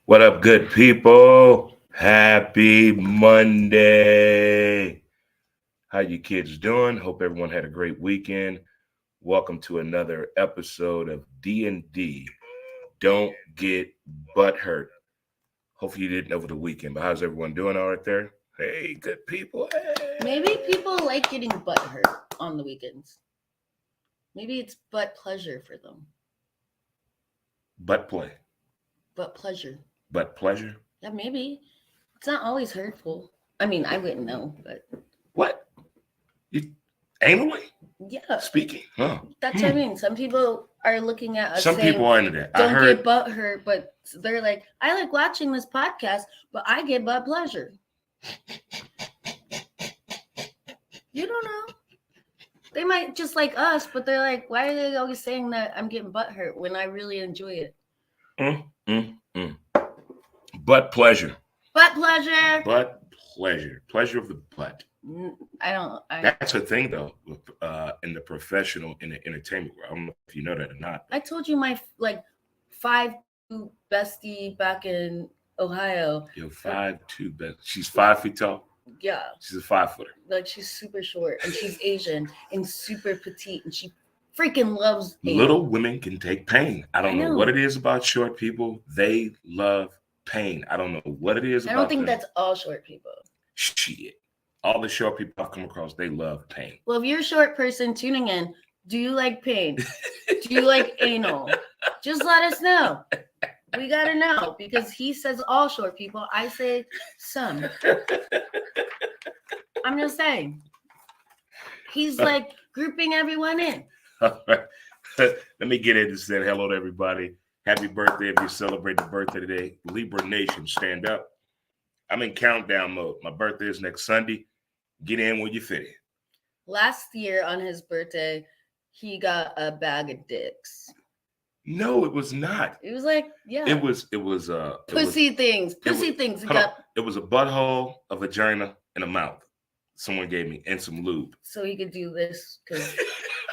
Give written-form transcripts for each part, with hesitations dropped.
What up, good people? Happy Monday. How you kids doing? Hope everyone had a great weekend. Welcome to another episode of D&D. Don't get butt hurt. Hopefully you didn't over the weekend, but how's everyone doing all right there? Hey, good people. Hey. Maybe people like getting butt hurt on the weekends. Maybe it's butt pleasure for them. Butt play. Butt pleasure. Butt pleasure? Yeah, maybe. It's not always hurtful. I mean, I wouldn't know, but What? You anally yeah. speaking? Huh. That's what I mean. Some people are looking at us Some saying, people are into that. don't get butt hurt, but they're like, I like watching this podcast, but I get butt pleasure. You don't know. They might just like us, but they're like, why are they always saying that I'm getting butt hurt when I really enjoy it? Butt pleasure. Butt pleasure. Butt pleasure. Pleasure of the butt. That's a thing though, in the professional, in the entertainment world. I don't know if you know that or not. I told you my 5'2" bestie back in Ohio. Yo, 5'2" best. She's 5 feet tall. Yeah. She's a 5-footer. Like she's super short and she's Asian and super petite and she freaking loves pain. Little women can take pain. I don't know what it is about short people. They love pain. I don't know what it is. I don't think that's all short people. Shit. All the short people I've come across, they love pain. Well, if you're a short person tuning in, do you like pain? Do you like anal? Just let us know. We got to know because he says all short people. I say some. I'm just saying. He's like grouping everyone in. All right. Let me get into this then. Hello to everybody. Happy birthday if you celebrate the birthday today. Libra Nation, stand up. I'm in countdown mode. My birthday is next Sunday. Get in when you fit in. Last year on his birthday, he got a bag of dicks. No, it was not. It was like, yeah. It was pussy things. It was a butthole, a vagina, and a mouth. Someone gave me, and some lube. So he could do this because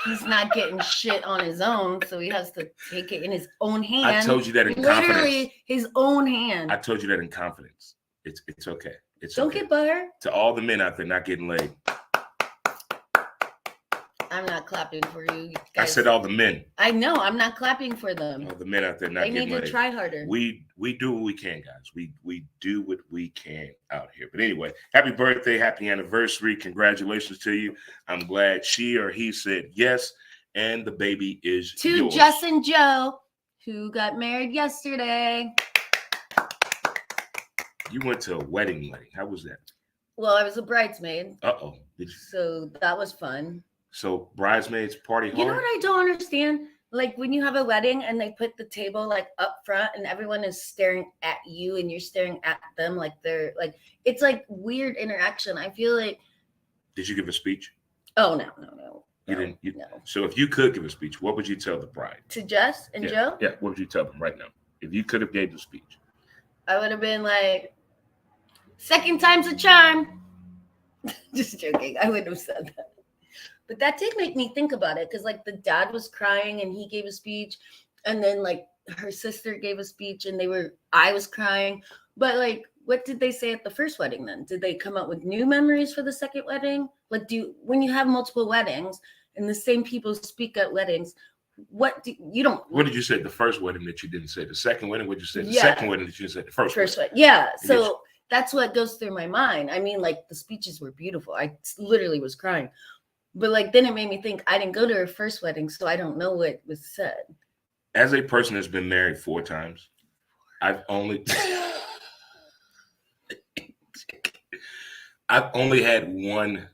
he's not getting shit on his own, so he has to take it in his own hand. I told you that in confidence. Literally his own hand. I told you that in confidence. It's okay. Don't get butthurt. To all the men out there not getting laid. I'm not clapping for you guys. I said all the men. I know. I'm not clapping for them. All the men out there not getting laid. They need to try harder. We do what we can, guys. We do what we can out here. But anyway, happy birthday, happy anniversary. Congratulations to you. I'm glad she or he said yes, and the baby is yours. To Justin Joe, who got married yesterday. You went to a wedding. How was that? Well, I was a bridesmaid. Uh-oh. So that was fun. So bridesmaids party hard? You know what I don't understand? Like when you have a wedding and they put the table like up front and everyone is staring at you and you're staring at them like they're like, it's like weird interaction. I feel like. Did you give a speech? Oh, no. You didn't? No. So if you could give a speech, what would you tell the bride? To Jess and Joe? Yeah, what would you tell them right now? If you could have gave the speech. I would have been like, second time's a charm. Just joking. I wouldn't have said that. But that did make me think about it because like the dad was crying and he gave a speech and then like her sister gave a speech and I was crying. But like, what did they say at the first wedding then? Did they come up with new memories for the second wedding? Like when you have multiple weddings and the same people speak at weddings, what did you say the first wedding that you didn't say? The second wedding, what did you say? The second wedding that you didn't say? The first wedding. Yeah. So that's what goes through my mind. I mean, like the speeches were beautiful. I literally was crying. But like then it made me think I didn't go to her first wedding, so I don't know what was said. As a person that's been married 4 times, I've only had one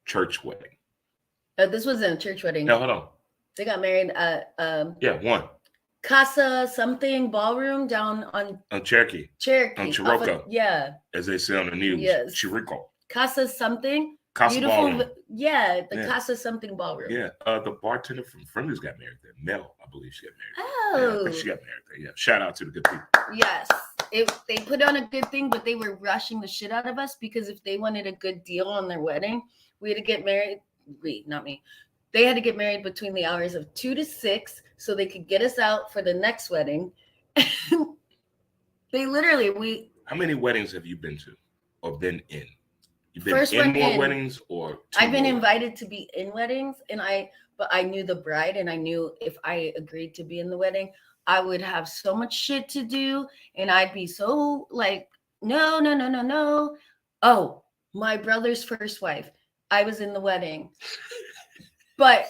church wedding. This wasn't a church wedding. No, hold on. They got married at one. Casa something ballroom down on Cherokee. On Chirocco. Yeah. As they say on the news. Yes. Chirocco. Casa something. Casa Ballroom. Yeah, Casa something ballroom. Yeah. The bartender from Friendly's got married there. Mel, I believe she got married. Oh. Yeah, I think she got married there. Yeah. Shout out to the good people. Yes. They put on a good thing, but they were rushing the shit out of us because if they wanted a good deal on their wedding, we had to get married. Not me. They had to get married between the hours of 2 to 6 so they could get us out for the next wedding. They literally How many weddings have you been to or been in? You've been First in one more in. weddings or two I've been more? invited to be in weddings, but I knew the bride, and I knew if I agreed to be in the wedding, I would have so much shit to do, and I'd be so like, no, no, no, no, no. Oh, my brother's first wife. I was in the wedding, but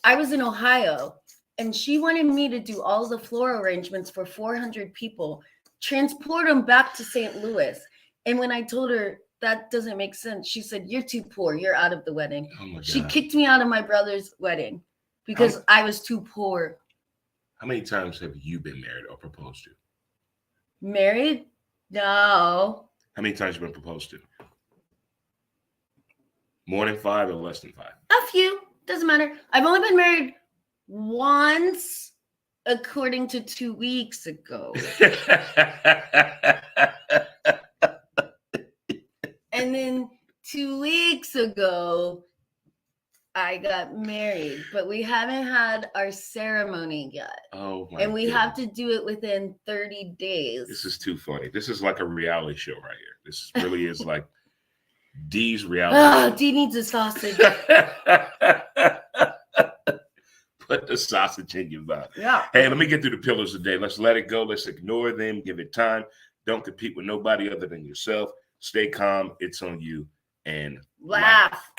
I was in Ohio, and she wanted me to do all the floor arrangements for 400 people, transport them back to St. Louis. And when I told her that doesn't make sense, she said, "You're too poor. You're out of the wedding." Oh my God. She kicked me out of my brother's wedding because I was too poor. How many times have you been married or proposed to? Married? No. How many times have you been proposed to? More than 5 or less than 5? A few. Doesn't matter. I've only been married once, according to 2 weeks ago. And then 2 weeks ago, I got married, but we haven't had our ceremony yet. Oh my! And we goodness. have to do it within 30 days. This is too funny. This is like a reality show right here. This really is like D's reality Oh, show. D needs a sausage. Put the sausage in your mouth. Yeah. Hey, let me get through the pillars today. Let's let it go. Let's ignore them. Give it time. Don't compete with nobody other than yourself. Stay calm. It's on you. And Laugh.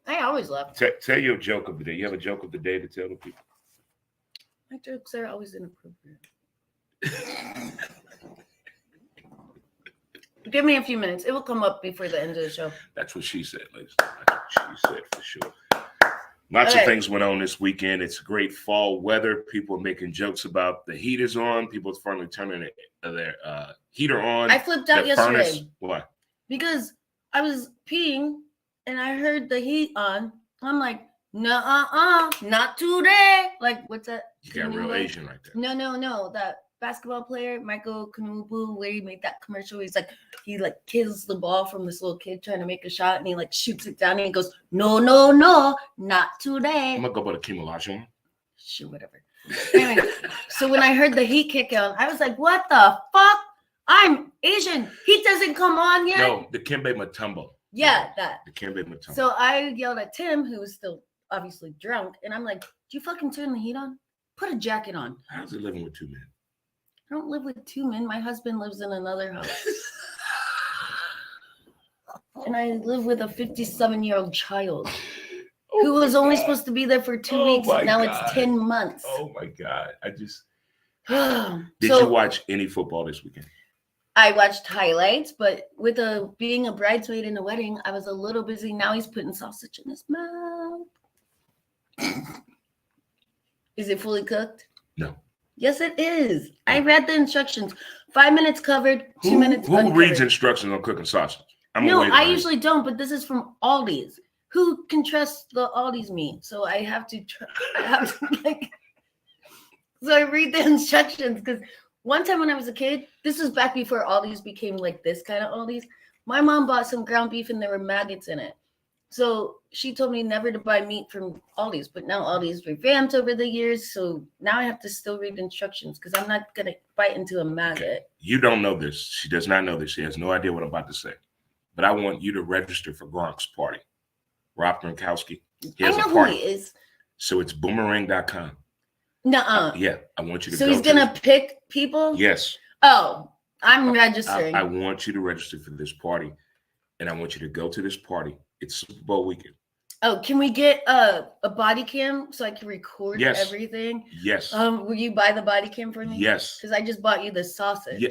I always laugh. Tell your joke of the day. You have a joke of the day to tell the people? My jokes are always inappropriate. Give me a few minutes. It will come up before the end of the show. That's what she said, ladies. That's what she said for sure. Lots of things went on this weekend. It's great fall weather. People are making jokes about the heat is on. People are finally turning their heater on. I flipped out yesterday. Furnace. Why? Because I was peeing and I heard the heat on. I'm like, no, not today. Like, what's that? You got real Asian right there. No. That basketball player, Michael Kanubu, where he made that commercial. He kills the ball from this little kid trying to make a shot, and he like shoots it down, and he goes, no, not today. I'm gonna go put a Kim Olajuwon. Shoot, whatever. Anyway, so when I heard the heat kick on, I was like, what the fuck? I'm Asian. Heat doesn't come on yet. No, the Kimbe Mutombo. Yeah, that. The Kimbe Mutombo. So I yelled at Tim, who was still obviously drunk, and I'm like, do you fucking turn the heat on? Put a jacket on. How's it living with 2 men? I don't live with 2 men. My husband lives in another house. And I live with a 57-year-old child who was only supposed to be there for 2 weeks. And now it's 10 months. Oh my God. Did So, you watch any football this weekend? I watched highlights, but with being a bridesmaid in a wedding, I was a little busy. Now he's putting sausage in his mouth. Is it fully cooked? No. Yes, it is. I read the instructions. 5 minutes covered, 2 minutes Who uncovered. reads instructions on cooking sausage? No, I usually don't, but this is from Aldi's. Who can trust the Aldi's meat? So I have to so I read the instructions, because one time when I was a kid, this was back before Aldi's became like this kind of Aldi's. My mom bought some ground beef and there were maggots in it. So she told me never to buy meat from Aldi's, but now Aldi's revamped over the years. So now I have to still read instructions because I'm not going to bite into a maggot. Okay. You don't know this. She does not know this. She has no idea what I'm about to say. But I want you to register for Gronk's party. Rob Gronkowski. He has I know a party. who he is. So it's boomerang.com. Nuh-uh. Yeah, I want you to So go. he's going to pick people? Yes. Oh, I'm registering. I want you to register for this party. And I want you to go to this party. It's Super Bowl weekend. Oh, can we get a body cam so I can record everything? Yes. Will you buy the body cam for me? Yes. Because I just bought you the sausage. Yeah.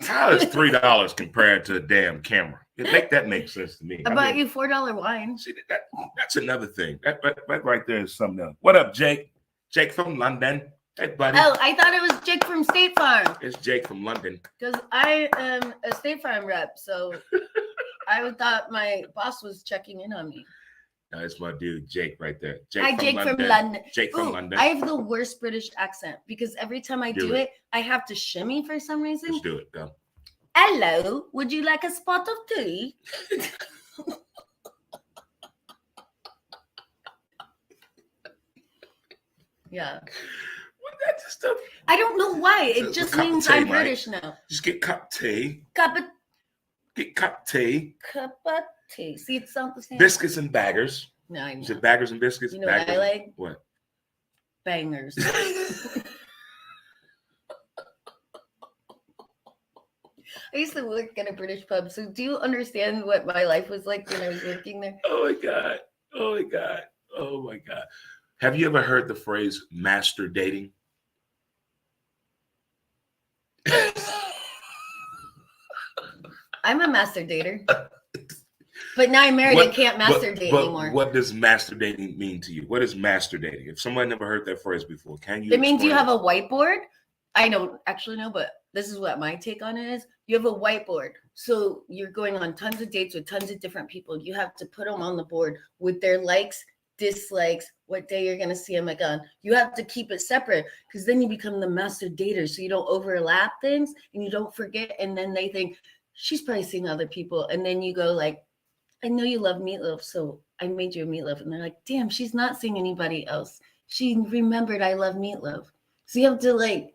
How is $3 compared to a damn camera? That makes sense to me. I bought you $4 wine. See, that's another thing. That right there is something else. What up, Jake? Jake from London. Hey, buddy. Oh, I thought it was Jake from State Farm. It's Jake from London. Because I am a State Farm rep, so I thought my boss was checking in on me. No, it's my dude, Jake, right there. Jake from London. Jake from London. I have the worst British accent because every time I do it, I have to shimmy for some reason. Let's do it. Go. Hello, would you like a spot of tea? Yeah. That's just stuff. I don't know why. It It's a just cup of means tea, I'm Mike. British now. Just get cup tea. Cup of Get cup tea. tea. See, it sounds the same. Biscuits and baggers. No, I know. Is it baggers and biscuits? You know what baggers I like? What? Bangers. I used to work at a British pub, so do you understand what my life was like when I was working there? Oh my God. Oh my God. Oh my God. Have you ever heard the phrase master dating? I'm a master dater. But now I'm married, I can't master date anymore. What does master dating mean to you? What is master dating? If someone never heard that phrase before, can you? It means you explain have a whiteboard. I don't actually know, but this is what my take on it is. You have a whiteboard. So you're going on tons of dates with tons of different people. You have to put them on the board with their likes, dislikes, what day you're going to see them again. You have to keep it separate because then you become the master dater. So you don't overlap things and you don't forget. And then they think she's probably seeing other people. And then you go like, I know you love meatloaf, so I made you a meatloaf. And they're like, damn, she's not seeing anybody else. She remembered I love meatloaf. So you have to like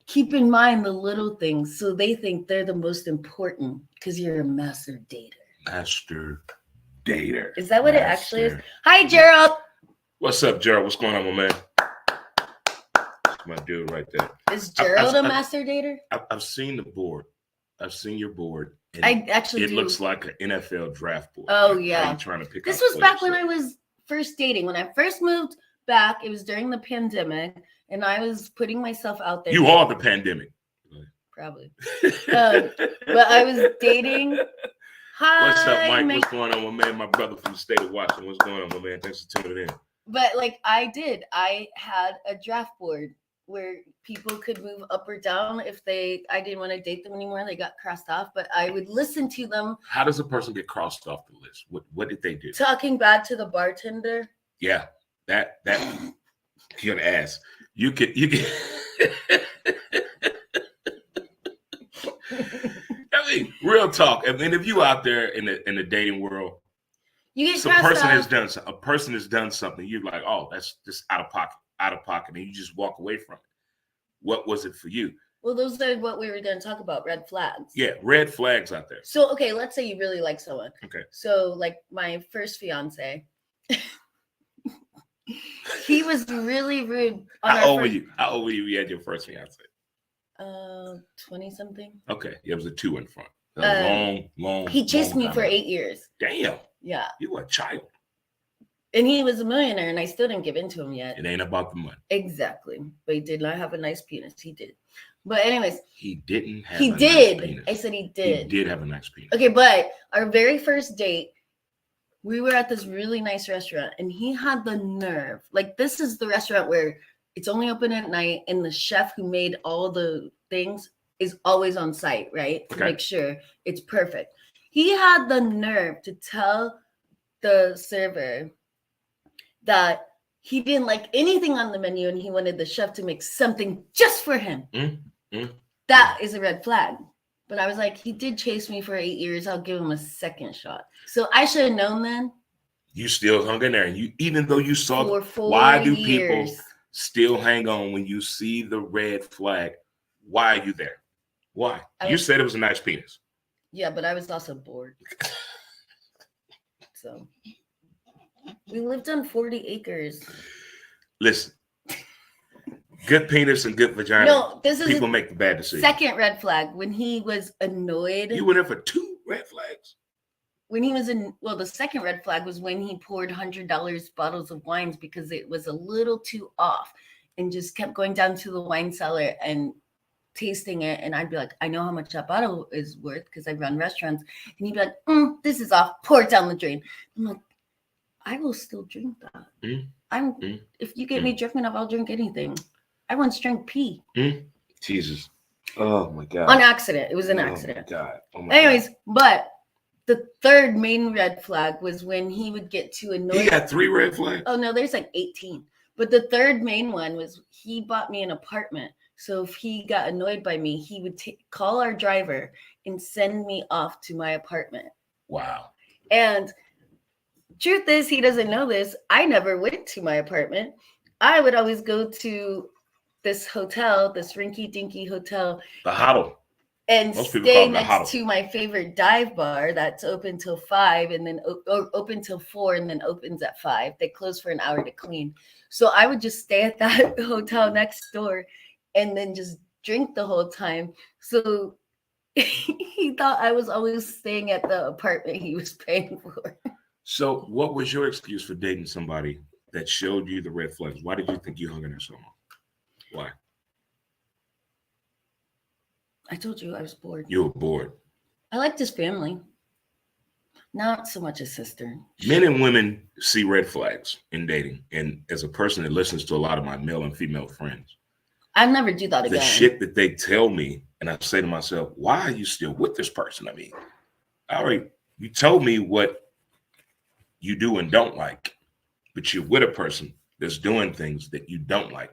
keep in mind the little things. So they think they're the most important because you're a master dater. Master dater. Is that what it actually is? Hi, Gerald. What's up, Gerald? What's going on, my man? That's my dude right there. Is Gerald a master dater? I've seen the board. I've seen your board. I actually it do. looks like an NFL draft board. Oh, Like, yeah. how you trying to pick This out was back players? when I was first dating. When I first moved back, it was during the pandemic, and I was putting myself out there. You are the pandemic. Probably. But I was dating. Hi, What's up, Mike? What's going on, my man? My brother from the state of Washington. What's going on, my man? Thanks for tuning in. But like I had a draft board where people could move up or down if I didn't want to date them anymore. They got crossed off, but I would listen to them. How does a person get crossed off the list? What did they do? Talking bad to the bartender. Yeah, that you're gonna ask. You can. I mean, real talk. I mean, if you out there in the dating world, You get some crossed person off. a person has done something. You're like, oh, that's just out of pocket, and you just walk away from it. What was it for you? Well, those are what we were going to talk about, red flags. Yeah, red flags out there. So, okay, let's say you really like someone. Okay. So, like my first fiance, he was really rude. How old were you? How old were you? You had your first fiance. 20 something. Okay, it was a 2 in front. Long. He chased long me time for ago. 8 years. Damn, Yeah. you were a child. And he was a millionaire, and I still didn't give in to him yet. It ain't about the money. Exactly. But he did not have a nice penis. He did. But anyways, He didn't have. he a did. Nice penis. I said he did. He did have a nice penis. Okay, but our very first date, we were at this really nice restaurant, and he had the nerve. Like, this is the restaurant where it's only open at night, and the chef who made all the things is always on site, right? To Okay. make sure it's perfect. He had the nerve to tell the server that he didn't like anything on the menu, and he wanted the chef to make something just for him. That is a red flag. But I was like, he did chase me for 8 years. I'll give him a second shot. So I should have known then. You still hung in there, and you, even though you saw, For 4 why do years. people still hang on when you see the red flag? Why are you there? Why? You said it was a nice penis. Yeah, but I was also bored. So we lived on 40 acres. Listen, good penis and good vagina. No, this is people make the bad decision. second red flag when he was annoyed. You were there for 2 red flags. When he was the second red flag was when he poured $100 bottles of wines because it was a little too off, and just kept going down to the wine cellar and tasting it. And I'd be like, I know how much that bottle is worth because I run restaurants. And he'd be like, this is off, pour it down the drain. I'm like, I will still drink that. If you get me drunk enough, I'll drink anything. I once drank pee. Jesus. Oh my God. On accident. It was an accident. God. Oh my Anyways, but the third main red flag was when he would get too annoyed. He got 3 red flags. Oh no, there's like 18. But the third main one was he bought me an apartment. So if he got annoyed by me, he would call our driver and send me off to my apartment. Wow. And truth is, he doesn't know this. I never went to my apartment. I would always go to this hotel, this rinky dinky hotel, The Huddle. and Most people call stay it the Huddle. next to my favorite dive bar that's open till 5 and then open till 4 and then opens at 5. They close for an hour to clean. So I would just stay at that hotel next door and then just drink the whole time. So he thought I was always staying at the apartment he was paying for. So what was your excuse for dating somebody that showed you the red flags? Why did you think you hung in there so long? Why? I told you I was bored. You were bored. I liked his family. Not so much his sister. Men and women see red flags in dating. And as a person that listens to a lot of my male and female friends, I'd never do that again. the shit that they tell me, and I say to myself, why are you still with this person? I mean, you told me what you do and don't like, but you're with a person that's doing things that you don't like.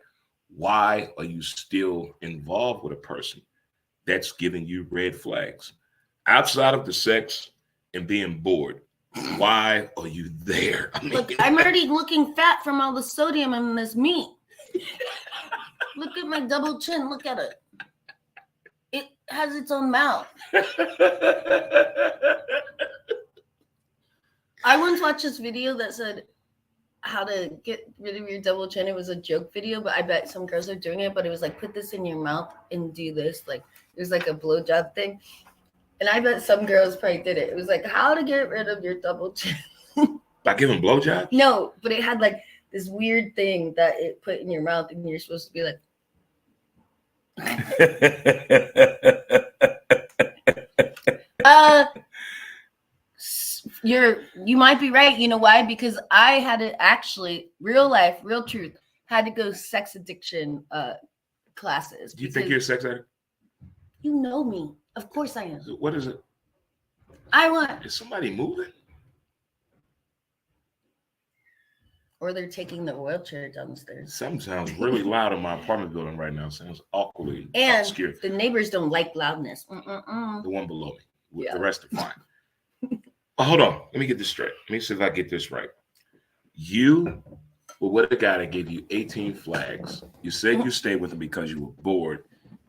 Why are you still involved with a person that's giving you red flags? Outside of the sex and being bored, why are you there? I mean, look, I'm already looking fat from all the sodium in this meat. Look at my double chin. Look at it. It has its own mouth. I once watched this video that said how to get rid of your double chin. It was a joke video, but I bet some girls are doing it. But it was like, put this in your mouth and do this. Like, it was like a blowjob thing. And I bet some girls probably did it. It was like, how to get rid of your double chin. By giving blowjobs? No, but it had like this weird thing that it put in your mouth, and you're supposed to be like, you might be right. You know why? Because I had to actually, real life, real truth, had to go sex addiction classes. Do you think you're a sex addict? You know me. Of course I am. What is it? Is somebody moving? Or they're taking the wheelchair downstairs. Something sounds really loud in my apartment building right now. Sounds awkwardly and obscure. The neighbors don't like loudness. The one below me. Yeah. The rest are fine. Oh, hold on. Let me get this straight. Let me see if I get this right. You were with a guy that gave you 18 flags. You said you stayed with him because you were bored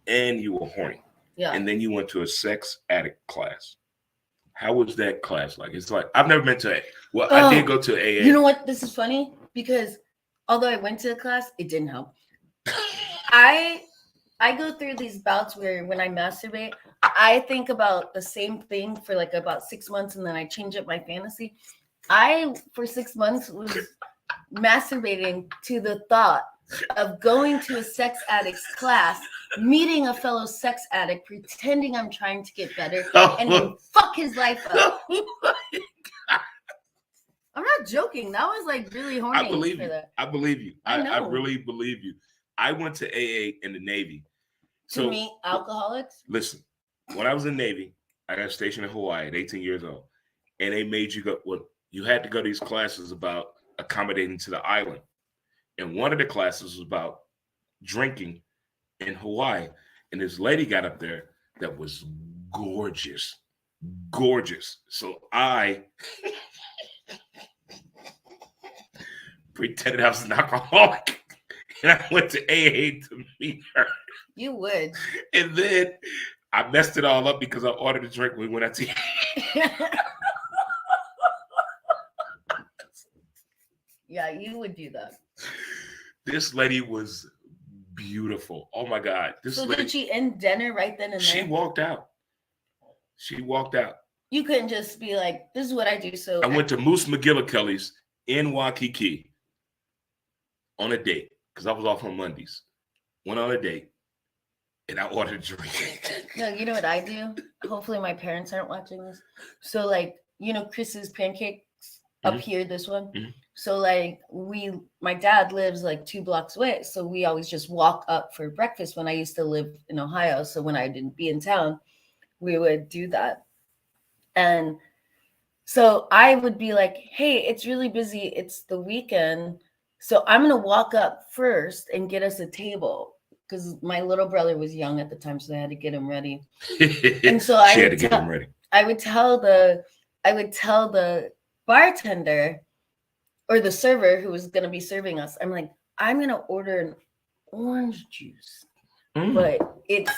and you were horny. Yeah. And then you went to a sex addict class. How was that class like? It's like, I've never been to I did go to AA. You know what? This is funny because although I went to the class, it didn't help. I go through these bouts where when I masturbate, I think about the same thing for like about 6 months and then I change up my fantasy. I, for 6 months, was masturbating to the thought of going to a sex addict's class, meeting a fellow sex addict, pretending I'm trying to get better, and then fuck his life up. I'm not joking. That was like really horny. I believe you. That. I believe you. I know. really believe you. I went to AA in the Navy. To meet alcoholics? Listen, when I was in the Navy, I got stationed in Hawaii at 18 years old. And they made you go, you had to go to these classes about accommodating to the island. And one of the classes was about drinking in Hawaii. And this lady got up there that was gorgeous. Gorgeous. So I pretended I was an alcoholic. And I went to AA to meet her. You would. And then I messed it all up because I ordered a drink when we went out to Yeah, you would do that. This lady was beautiful. Oh my God. Did she end dinner right then and there? She walked out. She walked out. You couldn't just be like, this is what I do. So I went to Moose McGillicuddy's in Waikiki on a date because I was off on Mondays. Went on a date and I ordered a drink. No, you know what I do? Hopefully my parents aren't watching this. So like, Chris's Pancakes up here, this one. Mm-hmm. So like my dad lives like 2 blocks away. So we always just walk up for breakfast when I used to live in Ohio. So when I didn't be in town, we would do that. And so I would be like, hey, it's really busy. It's the weekend. So I'm going to walk up first and get us a table because my little brother was young at the time. So I had to get him ready. And so I had to get him ready. I would tell the bartender or the server who was going to be serving us, I'm like, I'm going to order orange juice, Mm. but it's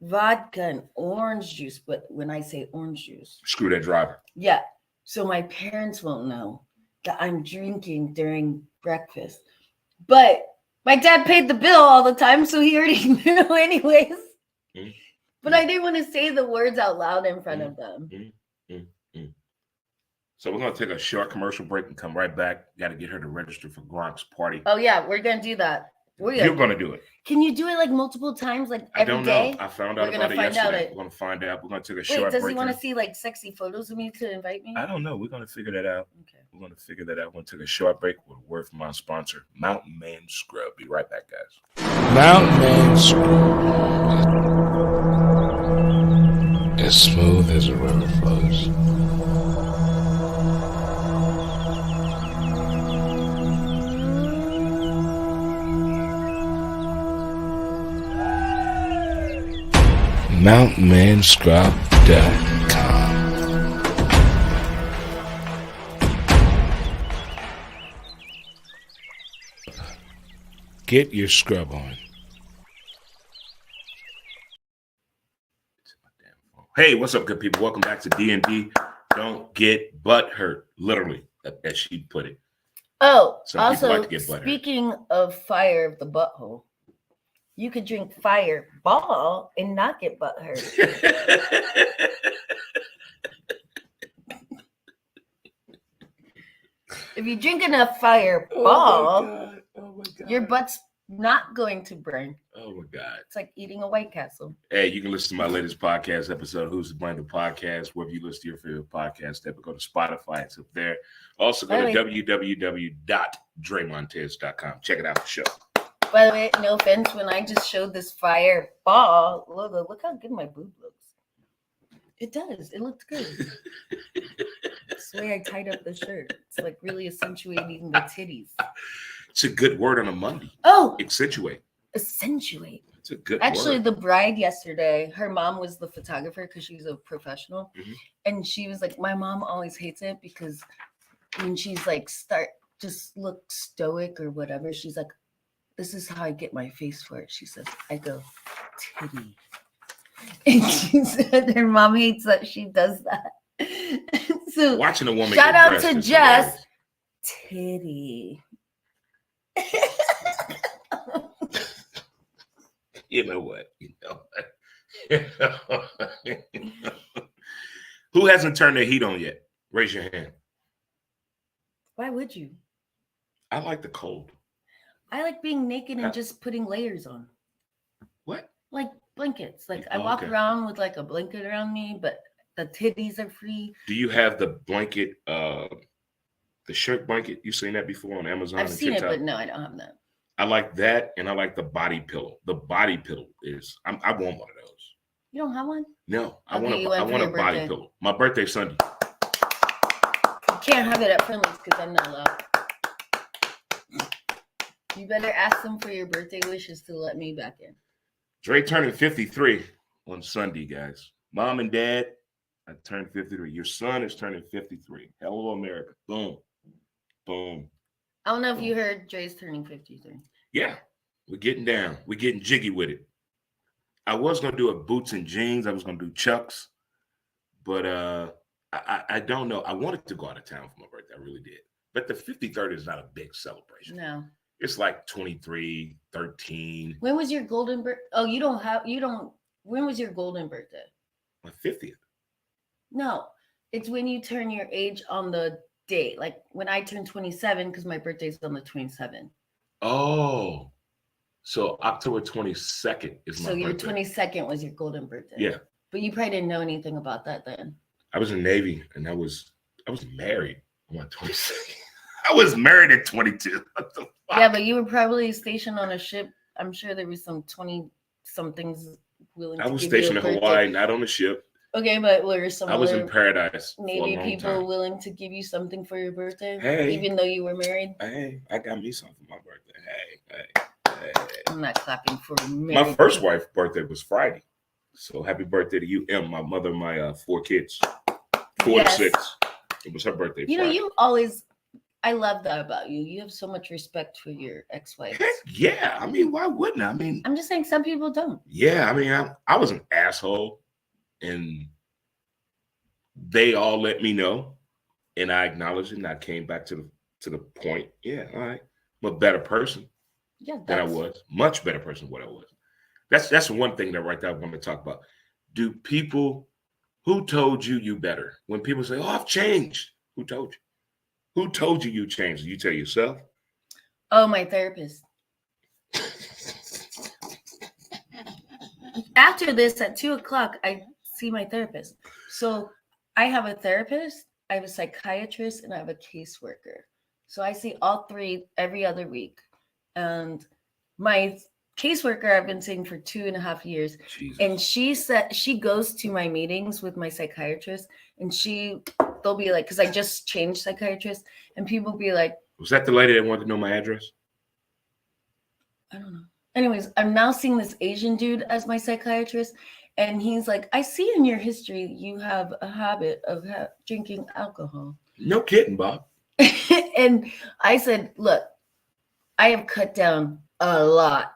vodka and orange juice. But when I say orange juice, Screw that driver. yeah. So my parents won't know that I'm drinking during breakfast. But my dad paid the bill all the time, so he already knew anyways. Mm. But I didn't want to say the words out loud in front of them. So we're going to take a short commercial break and come right back. Got to get her to register for Gronk's party. Oh, yeah, we're going to do that. You're going to do it. Can you do it like multiple times, like I every don't day? know. I found out about it yesterday. We're going to find out. We're going to take a short break. Wait, does he want to see like sexy photos of me to invite me? I don't know. We're going to figure that out. Okay. We're going to figure that out. We're going to take a short break with a word from our sponsor, Mountain Man Scrub. Be right back, guys. Mountain Man Scrub. As smooth as a river flows. MountainManScrub.com. Get your scrub on. Hey, what's up, good people? Welcome back to D&D. Don't get butt hurt, literally, as she put it. Oh, Some people also, like to get butt hurt. speaking of fire of the butthole, you could drink Fireball and not get butt hurt. If you drink enough Fireball, your butt's not going to burn. Oh my God. It's like eating a White Castle. Hey, you can listen to my latest podcast episode, Who's to Blame the Podcast, wherever you listen to your favorite podcast. Go to Spotify, it's up there. Also go to www.dremontez.com. Check it out for sure. By the way, no offense, when I just showed this Fireball logo, look how good my boob looks. It does. It looked good. That's the way I tied up the shirt. It's like really accentuating the titties. It's a good word on a Monday. Oh, Accentuate. accentuate. It's a good Actually, word. the bride yesterday, her mom was the photographer because she's a professional. Mhm. And she was like, my mom always hates it because when she's like, just look stoic or whatever, she's like, this is how I get my face for it. She says, I go, titty. And she said her mom hates that she does that. So Watching a woman shout get out dressed to is Jess. hilarious. Titty. You know what? Who hasn't turned their heat on yet? Raise your hand. Why would you? I like the cold. I like being naked and just putting layers on. What? Like blankets. Like I Oh, walk okay. around with like a blanket around me, but the titties are free. Do you have the blanket, the shirt blanket? You seen that before on Amazon? I've and seen TikTok? it, but no, I don't have that. I like that, and I like the body pillow. The body pillow is, I want one of those. You don't have one? No, I Okay, want you a, I went for want a your body birthday. pillow. My birthday's Sunday. You can't have it at Friendly's because I'm not allowed. You better ask them for your birthday wishes to let me back in. Dre turning 53 on Sunday, guys. Mom and Dad, I turned 53. Your son is turning 53. Hello, America. Boom. Boom. I don't know if you heard Dre's turning 53. Yeah, we're getting down. We're getting jiggy with it. I was going to do a boots and jeans. I was going to do Chucks. But I don't know. I wanted to go out of town for my birthday. I really did. But the 53rd is not a big celebration. No. It's like 23, 13. When was your golden birthday? Oh, when was your golden birthday? My 50th. No, it's when you turn your age on the date. Like when I turned 27, because my birthday's on the 27th. Oh, so October 22nd is my So your birthday. 22nd was your golden birthday. Yeah. But you probably didn't know anything about that then. I was in Navy and I was married on my 22nd. I was married at 22. What the fuck? Yeah, but you were probably stationed on a ship. I'm sure there was some 20-somethings willing to I was give you a stationed in birthday. Hawaii, not on the ship. Okay, but were some I was in other paradise for a Navy long people time. willing to give you something for your birthday? Hey. Even though you were married? Hey, I got me something for my birthday. Hey. I'm not clapping for married My first people. wife's birthday was Friday. So happy birthday to you, M, my mother, my 4 kids. 4 Yes. to 6. It was her birthday. You know, Friday. you always, I love that about you. You have so much respect for your ex-wife. Heck yeah. I mean, why wouldn't I? I mean, I'm just saying some people don't. yeah. I mean, I was an asshole, and they all let me know, and I acknowledged it, and I came back to the point. Yeah, all right. I'm a better person Yeah, than I that's was. Much better person than what I was. That's one thing that right there I want to talk about. Do people who told you better? When people say, "Oh, I've changed," who told you? Who told you changed? You tell yourself. Oh, my therapist. After this, at 2:00, I see my therapist. So I have a therapist, I have a psychiatrist, and I have a caseworker. So I see all three every other week. And my caseworker, I've been seeing for 2.5 years. Jesus. And she said she goes to my meetings with my psychiatrist, and they'll be like, because I just changed psychiatrist, and people be like, Was that the lady that wanted to know my address? I don't know. Anyways, I'm now seeing this Asian dude as my psychiatrist, and he's like, I see in your history you have a habit of drinking alcohol. No kidding, Bob. And I said, look, I have cut down a lot.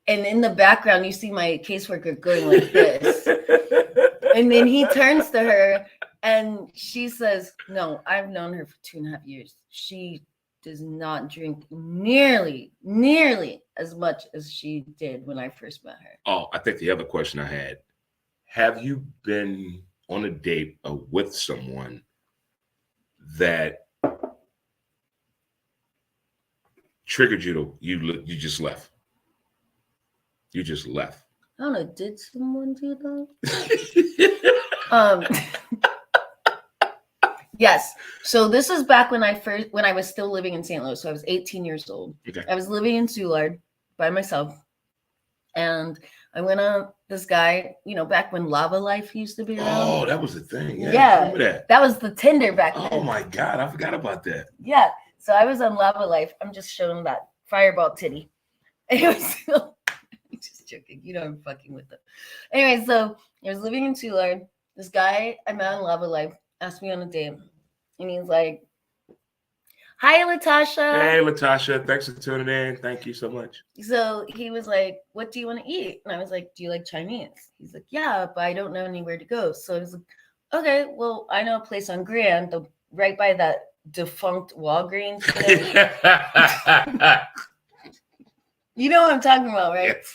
And in the background, you see my caseworker going like this. And then he turns to her and she says, no, I've known her for 2.5 years. She does not drink nearly as much as she did when I first met her. Oh, I think the other question I had, have you been on a date with someone that triggered you to you just left? You just left. I don't know, did someone do that? Yes. So this is back when I was still living in St. Louis. So I was 18 years old. Okay. I was living in Soulard by myself. And I went on this guy, back when Lava Life used to be around. Oh, that was the thing. Yeah. Yeah. I remember that. That was the Tinder back then. Oh my God, I forgot about that. Yeah. So I was on Lava Life. I'm just showing that fireball titty. Anyway, so I'm just joking. I'm fucking with them. Anyway, so I was living in Soulard. This guy I met on Lava Life asked me on a date, and he's like, hi, Latasha. Hey, Latasha. Thanks for tuning in. Thank you so much. So he was like, what do you want to eat? And I was like, do you like Chinese? He's like, yeah, but I don't know anywhere to go. So I was like, okay, well, I know a place on Grand, right by that defunct Walgreens. You know what I'm talking about, right? Yes.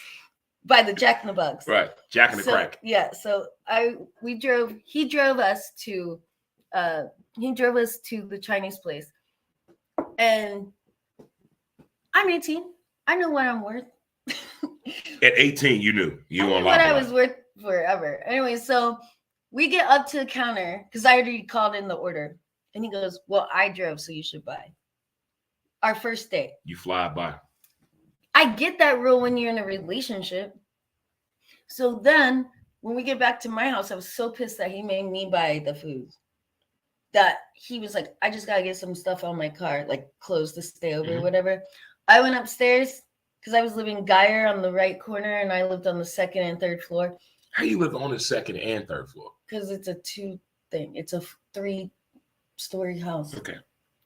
By the Jack in the Box. Right. Jack in the Crack. Yeah. So he drove us to the Chinese place. And I'm 18. I know what I'm worth. At 18, you knew. You were on what Lava I Life. was worth forever. Anyway, so we get up to the counter because I already called in the order. And he goes, well, I drove, so you should buy. Our first date. You fly by. I get that rule when you're in a relationship. So then when we get back to my house, I was so pissed that he made me buy the food. That he was like, I just got to get some stuff on my car, like clothes to stay over or whatever. I went upstairs because I was living Geyer on the right corner and I lived on the second and third floor. How you live on the second and third floor? Because it's a 2 thing. It's a 3-story house. Okay.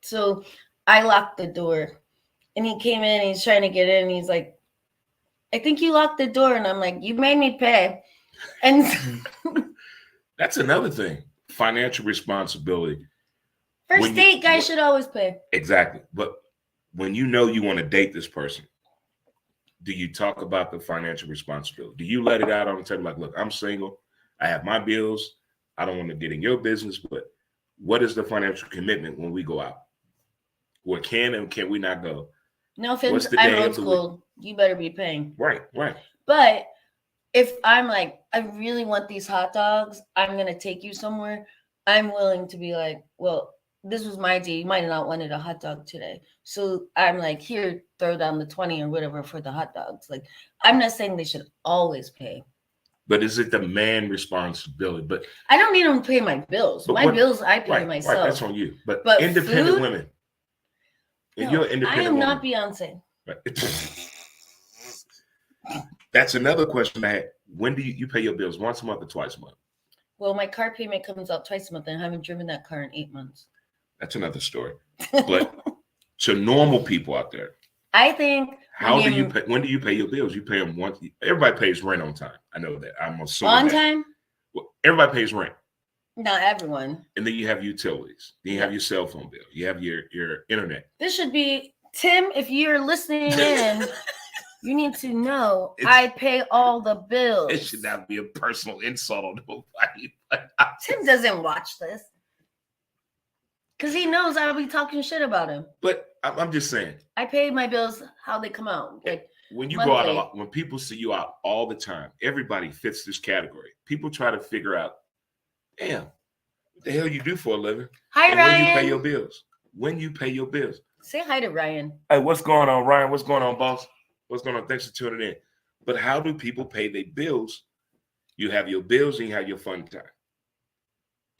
So I locked the door. And he came in, he's trying to get in, and he's like, I think you locked the door. And I'm like, you made me pay. And That's another thing. Financial responsibility. first date, guys should always pay. Exactly. But when you know you want to date this person, do you talk about the financial responsibility? Do you let it out on the table? Like, look, I'm single. I have my bills. I don't want to get in your business, but what is the financial commitment when we go out? Where can and can we not go? No offense, the I'm day old of the school. You better be paying. Right. But if I'm like, I really want these hot dogs, I'm going to take you somewhere, I'm willing to be like, well, this was my day. You might have not wanted a hot dog today. So I'm like, here, throw down the 20 or whatever for the hot dogs. Like, I'm not saying they should always pay. But is it the man responsibility? But I don't need them to pay my bills. Bills, I pay myself. Right, that's on you. But independent food? women. If No, you're an independent I am woman, not Beyonce. right. That's another question I had. When do you pay your bills? Once a month or twice a month? Well, my car payment comes out twice a month, and I haven't driven that car in 8 months. That's another story. But to normal people out there, I think how do you pay? When do you pay your bills? You pay them once. Everybody pays rent on time. I know that. I'm assuming on that. time. Well, everybody pays rent, Not everyone. and then you have utilities. Then you have your cell phone bill. You have your internet. This should be Tim. If you're listening in, you need to know It's- I pay all the bills. It should not be a personal insult on nobody. Tim doesn't watch this because he knows I'll be talking shit about him. But I'm just saying, I pay my bills how they come out. Like when you go out a monthly. lot, when people see you out all the time, everybody fits this category. People try to figure out, damn, what the hell you do for a living? hi And when Ryan. you pay your bills. When you pay your bills. Say hi to Ryan. Hey, what's going on, Ryan? What's going on, boss? What's going on? Thanks for tuning in. But how do people pay their bills? You have your bills and you have your fun time.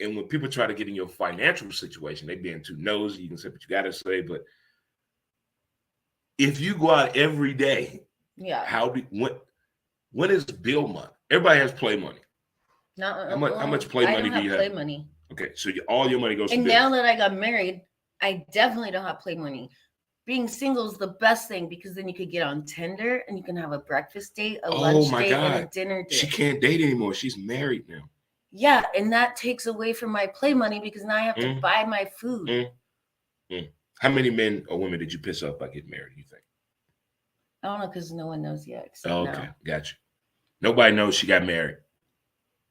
And when people try to get in your financial situation, they being too nosy. You can say what you gotta say, but if you go out every day, Yeah. how do when is bill month? Everybody has play money. Not, How much play I money don't do you play have? money. Okay, so all your money goes And to now bills. that I got married, I definitely don't have play money. Being single is the best thing because then you could get on Tinder and you can have a breakfast date, a Oh lunch my date, and a God. dinner date. She can't date anymore. She's married now. Yeah, and that takes away from my play money because now I have to Mm. buy my food. How many men or women did you piss off by getting married, you think? I don't know because no one knows yet. Except Oh, okay, gotcha. Nobody knows she got married.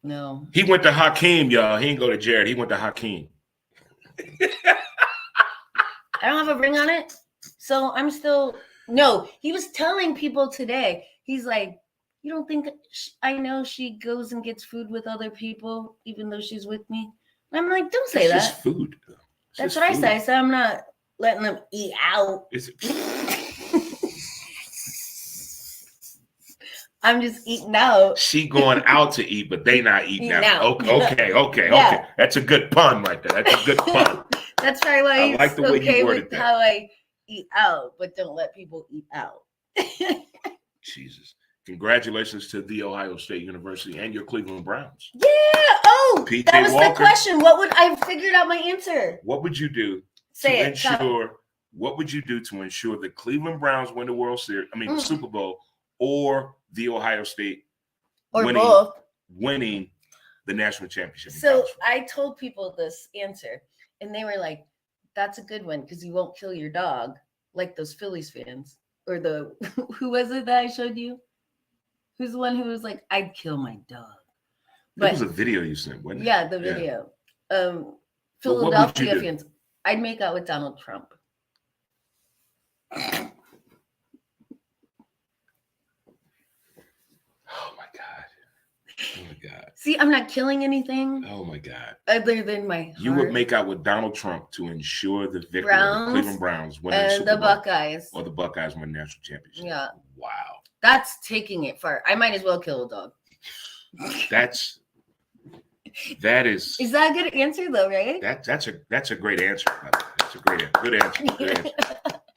No. He went to Hakeem, y'all. He didn't go to Jared. He went to Hakeem. I don't have a ring on it. So I'm still. No, he was telling people today. He's like, you don't think I know she goes and gets food with other people, even though she's with me? And I'm like, don't say It's that. just food. It's That's just what I food. say. I said, I'm not letting them eat out. It's, I'm just eating out. she going out to eat, but they not eating Eating out. out. Okay. Yeah. That's a good pun right there. That's a good pun. That's probably why I he's like the way you okay worded with that. how I eat out, but don't let people eat out. Jesus. Congratulations to the Ohio State University and your Cleveland Browns. Yeah. Oh, PJ that was Walker. the question. What would I figured out my answer? What would you do Say to it. Tell- ensure? What would you do to ensure the Cleveland Browns win the World Series? I mean, the Super Bowl, or the Ohio State or winning, both. winning the national championship? in So college football? I told people this answer, and they were like, "That's a good one because you won't kill your dog like those Phillies fans." Or the who was it that I showed you? Who's the one who was like, "I'd kill my dog." It was a video you sent, wasn't it? Yeah, the video. But what would you Philadelphia do? fans. I'd make out with Donald Trump. Oh my God. Oh my God. See, I'm not killing anything Oh my God. other than my heart. You would make out with Donald Trump to ensure the victory of Browns the Cleveland Browns win the and Super the Bowl, Buckeyes. or the Buckeyes win the national championship. Yeah. Wow. That's taking it far. I might as well kill a dog. That is Is that a good answer though, right? that's a great answer. That's a great answer. Good answer. Good answer.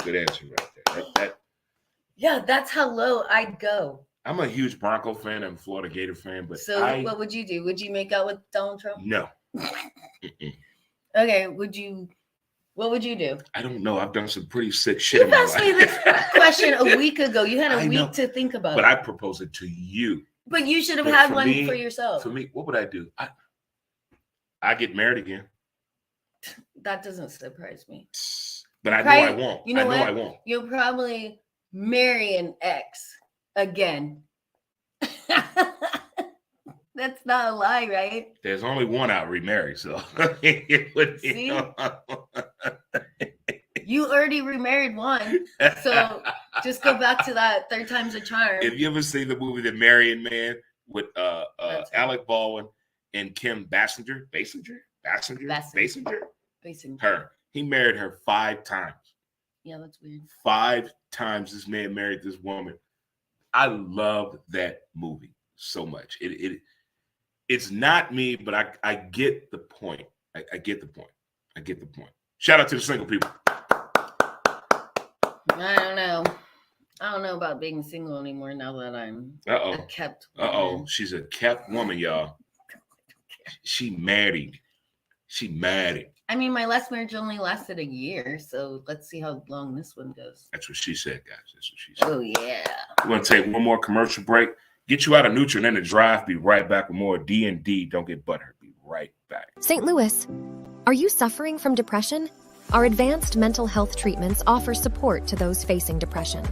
Good answer right there. Yeah, that's how low I'd go. I'm a huge Bronco fan and Florida Gator fan, but So what would you do? Would you make out with Donald Trump? no. Mm-mm. Okay, what would you do? I don't know. I've done some pretty sick shit in You my asked me this life. question a week ago. You had a I week know, to think about But it. I propose it to you. But you should have But had for one me- for yourself. For me, what would I do? I get married again. That doesn't surprise me. But I know Probably- I won't. you know I know what? I won't. You'll probably marry an ex again. That's not a lie, right? There's only one out remarried, so it would be. See? You already remarried one. So just go back to that third time's a charm. If you ever see the movie The Marrying Man with That's right. Alec Baldwin and Kim Basinger, Basinger. Basically. her, he married her 5 times. Yeah, that's weird. 5 times this man married this woman. I love that movie so much. It's not me, but I get the point. I get the point. I get the point. Shout out to the single people. I don't know. I don't know about being single anymore now that I'm Uh-oh. a kept Uh-oh. woman. She's a kept woman, y'all. She married. She mad. I mean, my last marriage only lasted a year, so let's see how long this one goes. That's what she said, guys. That's what she said. Oh yeah. We're gonna take one more commercial break. Get you out of neutral and then the drive. Be right back with more D&D. Don't get butthurt. Be right back. St. Louis, are you suffering from depression? Our advanced mental health treatments offer support to those facing depression.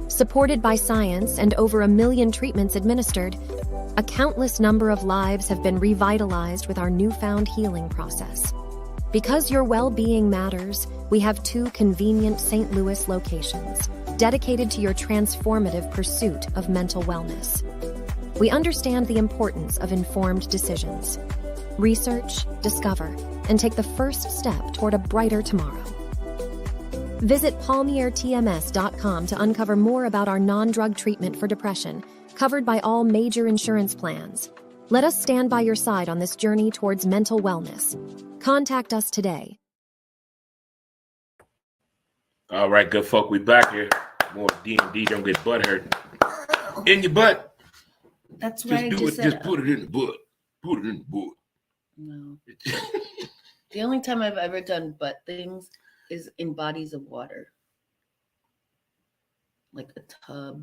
Supported by science and over 1 million treatments administered, a countless number of lives have been revitalized with our newfound healing process. Because your well-being matters, we have 2 convenient St. Louis locations dedicated to your transformative pursuit of mental wellness. We understand the importance of informed decisions. Research, discover, and take the first step toward a brighter tomorrow. Visit palmiertms.com to uncover more about our non-drug treatment for depression, covered by all major insurance plans. Let us stand by your side on this journey towards mental wellness. Contact us today. All right, good folk. We back here. More D&D. Don't get butthurt. In your butt. That's Just what I do just it. said. Just put it in the butt. Put it in the butt. No. The only time I've ever done butt things is in bodies of water, like a tub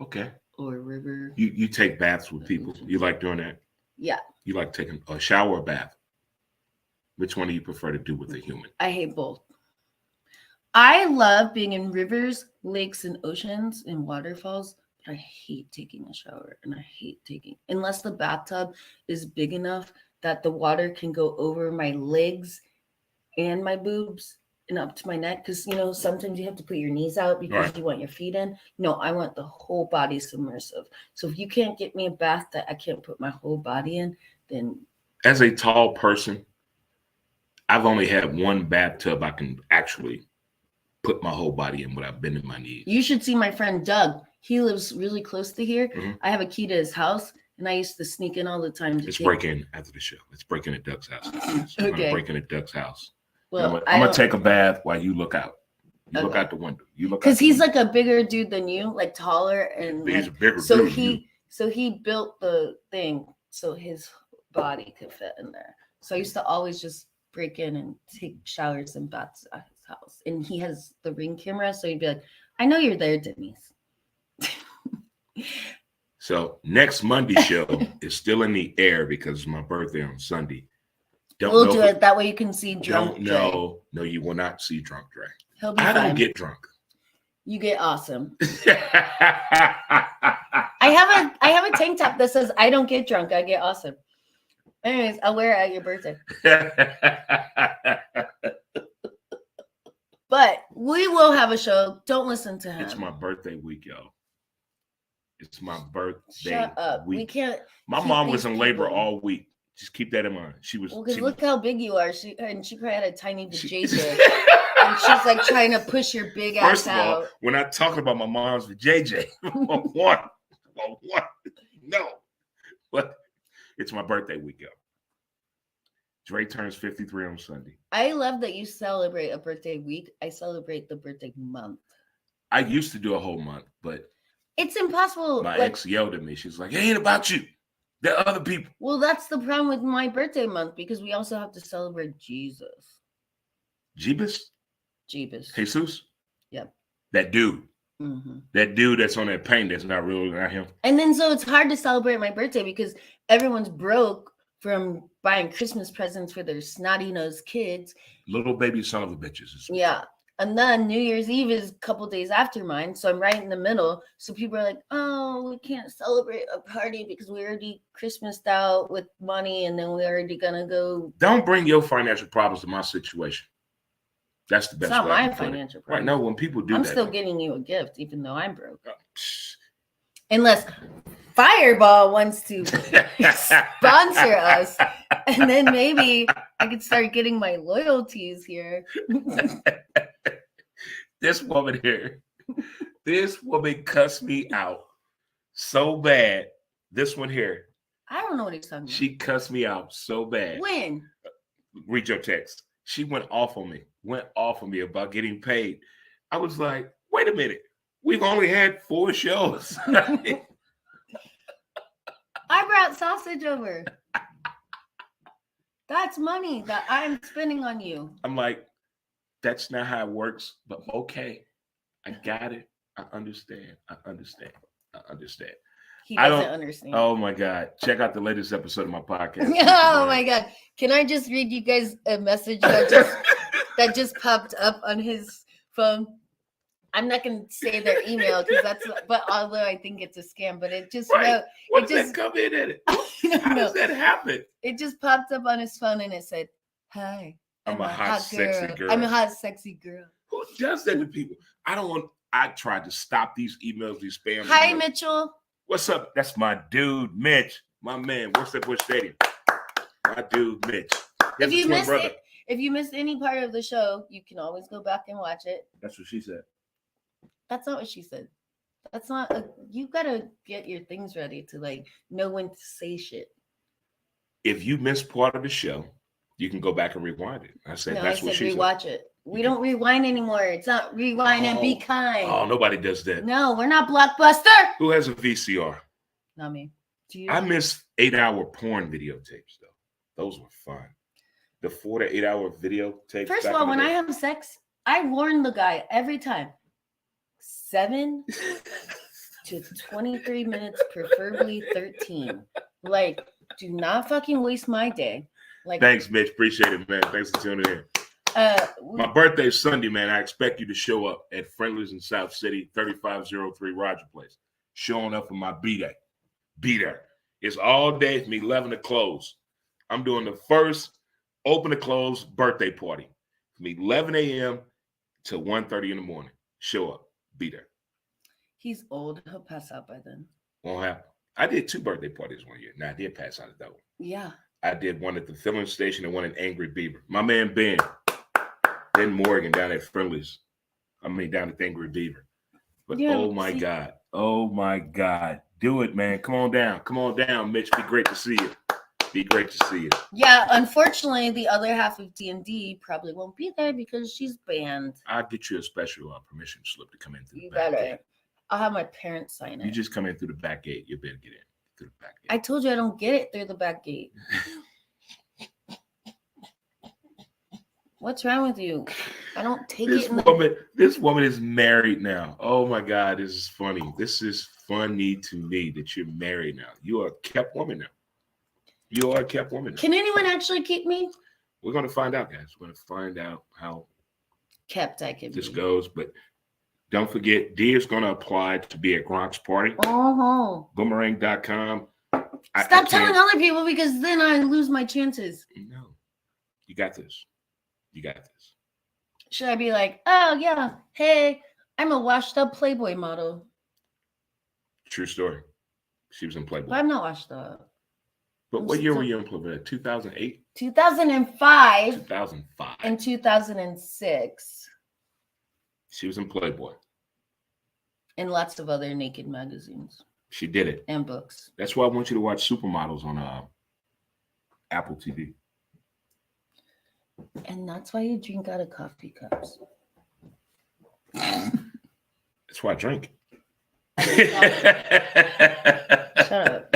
Okay. or a river. You take baths with people. You like doing that? Yeah, You like taking a shower or bath? Which one do you prefer to do with a human? I hate both. I love being in rivers, lakes, and oceans and waterfalls, but I hate taking a shower and I hate unless the bathtub is big enough that the water can go over my legs and my boobs and up to my neck. Because, sometimes you have to put your knees out because Right. you want your feet in. No, I want the whole body submersive. So if you can't get me a bath that I can't put my whole body in, then As a tall person, I've only had one bathtub I can actually put my whole body in without bending my knees. you should see my friend Doug. He lives really close to here. Mhm. I have a key to his house, and I used to sneak in all the time. Let's break in after the show. Let's break in at Doug's house. We're Okay. gonna break in at Doug's house. Well, I'm gonna take a bath while you look out. You look Okay. out the window. You look because out the he's window. like a bigger dude than you, like taller, and He's a bigger so dude than you. he built the thing so his body could fit in there. So I used to always just break in and take showers and baths at his house. And he has the Ring camera, so he'd be like, "I know you're there, Denise." So next Monday show is still in the air because it's my birthday on Sunday. Don't We'll know do if- it that way. You can see drunk. Don't Dre. know. No, you will not see drunk Dre. He'll be I fine. don't get drunk. You get awesome. I have a tank top that says "I don't get drunk, I get awesome." Anyways, I'll wear it at your birthday. But we will have a show. Don't listen to him. It's my birthday week, y'all. It's my birthday Shut up. week. We can't. My keep mom was these in labor people- all week. Just keep that in mind. She was. Well, because she look was- how big you are. She probably had a tiny she- vajayjay. And she's like trying to push your big ass First of all, out. we're not talking about my mom's JJ. One. No. But it's my birthday week, y'all. Dre turns 53 on Sunday. I love that you celebrate a birthday week. I celebrate the birthday month. I used to do a whole month, but It's impossible. my like, ex yelled at me. She's like, "It ain't about you. There are other people." well, that's the problem with my birthday month because we also have to celebrate Jesus. Jeebus? Jeebus. Jesus? Yep. That dude. Mhm. That dude that's on that paint that's not real, not him. And then so it's hard to celebrate my birthday because everyone's broke from buying Christmas presents for their snotty nosed kids. Little baby son of a bitches. Yeah. And then New Year's Eve is a couple days after mine. So I'm right in the middle. So people are like, "Oh, we can't celebrate a party because we already Christmased out with money and then we're already going to go." Don't bring your financial problems to my situation. That's the It's best not way I my can put it. financial Right. problem. No, when people do I'm that. still though. getting you a gift, even though I'm broke. Psh. Unless Fireball wants to sponsor us. And then maybe I could start getting my loyalties here. This woman here, this woman cussed me out so bad. This one here, I don't know what he's talking she cussed me out so bad. about. When? Read your text. She went off on me about getting paid. I was like, wait a minute. We've only had 4 shows. I brought sausage over. That's money that I'm spending on you. I'm like, that's not how it works, but okay. I got it. I understand. He I doesn't don't- understand. Oh my God. Check out the latest episode of my podcast. Oh my God. Can I just read you guys a message that just popped up on his phone? I'm not gonna say their email because but although I think it's a scam, but it just Right. What it does just that come in at it? no, How does that happen? it just popped up on his phone and it said, "Hi, I'm a hot, sexy girl." I'm a hot, sexy girl. Who does that to people? I tried to stop these emails, these spam Hi, emails. Mitchell. What's up? That's my dude, Mitch. My man. What's up, Bush Stadium? My dude, Mitch. If you His twin missed brother. it, if you missed any part of the show, you can always go back and watch it. That's what she said. That's not what she said. That's not. You gotta get your things ready to like know when to say shit. If you missed part of the show, you can go back and rewind it. I said No, that's I what said she said. rewatch it. We don't rewind anymore. It's not rewind and be kind. Oh, nobody does that. No, we're not Blockbuster. Who has a VCR? Not me. Do you? I miss 8-hour porn videotapes though. Those were fun. The 4 to 8 hour videotapes. First back of all, in the when I day. have sex, I warn the guy every time. 7 to 23 minutes, preferably 13. Like, do not fucking waste my day. Like, Thanks, Mitch. Appreciate it, man. Thanks for tuning in. My birthday's Sunday, man. I expect you to show up at Friendly's in South City, 3503 Roger Place. Showing up for my B-Day. Be there. It's all day from 11 to close. I'm doing the first open to close birthday party from 11 a.m. to 1:30 in the morning. Show up. Be there. he's old. He'll pass out by then. Won't happen. I did 2 birthday parties one year. Now I did pass out of that one. Yeah. I did one at the filling station and one in Angry Beaver. My man Ben Morgan down at Friendly's. Down at Angry Beaver. But Yeah, oh my God. Oh my God. Do it, man. Come on down. Come on down, Mitch. Be great to see you. Be great to see you. Yeah, unfortunately, the other half of D&D probably won't be there because she's banned. I'll get you a special permission slip to come in through You the back better. gate. I'll have my parents sign You it. just come in through the back gate. You better get in through the back gate. I told you I don't get it through the back gate. What's wrong with you? I don't take This it in the this woman is married now. Oh my God, this is funny. This is funny to me that you're married now. You are a kept woman now. You are a kept woman now. Can anyone actually keep me? We're gonna find out, guys. We're gonna find out how Kept I can this be. goes. But don't forget, D is gonna apply to be at Gronk's party. Oh. Boomerang.com. Stop telling other people because then I lose my chances. No, you got this. You got this. Should I be like, oh yeah, hey, I'm a washed up Playboy model? True story. She was in Playboy. But I'm not washed up. But I'm what year still- were you in Playboy? 2008, 2005 2005. and 2006 She was in Playboy. and lots of other naked magazines She did it. and books. That's why I want you to watch Supermodels on Apple TV. And that's why you drink out of coffee cups. That's why I drink. Shut up.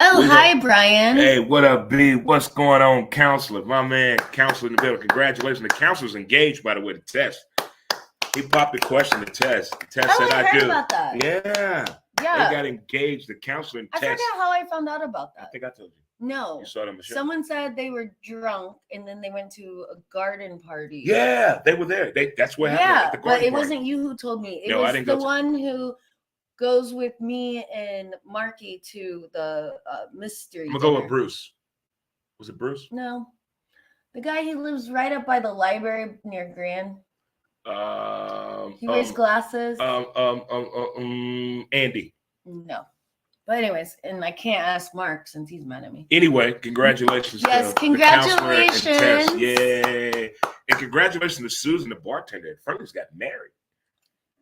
Oh, hi, Brian. Hey, what up, B? What's going on, counselor? My man, counselor in the building. Congratulations. The counselor's engaged, by the way, the test. He popped the question, the test. The test Oh, said I I heard do. about that. Yeah. They Yeah. got engaged. The counseling I test. forgot how I found out about I that. think I told you. No. You saw them. Someone said they were drunk and then they went to a garden party. Yeah, they were there. That's what happened. Yeah, at the but garden it party. wasn't you who told me. It No, I was didn't the go to- one who goes with me and Marky to the mystery. I'm gonna go dinner. with Bruce. Was it Bruce? No, the guy who lives right up by the library near Grand. He wears glasses. Andy. No, but anyways, and I can't ask Mark since he's mad at me. Anyway, congratulations. Yes, to the counselor and Tess. congratulations. Yay. And congratulations to Susan, the bartender. Fergus got married.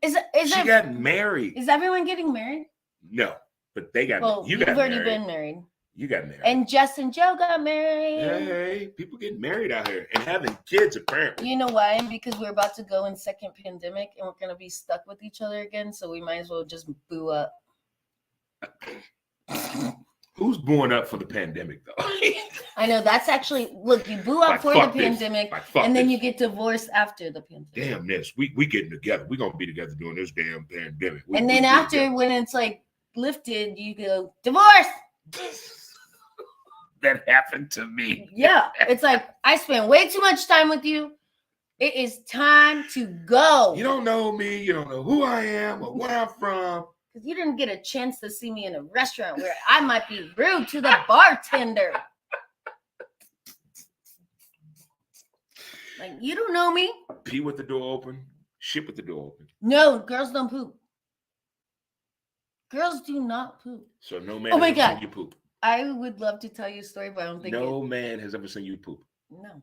She got married. Is everyone getting married? No, but they got Well, you you've got already married. been married. You got married. And Jess and Joe got married. Hey, people getting married out here and having kids, apparently. You know why? Because we're about to go in second pandemic and we're going to be stuck with each other again. So we might as well just boo up. Who's booing up for the pandemic, though? I know that's actually look. You boo up Like, for the fuck this. pandemic, Like, fuck and then this. you get divorced after the pandemic. Damn this. We getting together. We gonna be together during this damn pandemic. And then after, when it's like lifted, you go divorce. That happened to me. Yeah, it's like I spent way too much time with you. It is time to go. You don't know me. You don't know who I am or where I'm from. Because you didn't get a chance to see me in a restaurant where I might be rude to the bartender. Like, you don't know me. Pee with the door open. Shit with the door open. No, girls don't poop. Girls do not poop. So no man Oh my has ever God. seen you poop. I would love to tell you a story, but I don't think No man has ever seen you poop. No.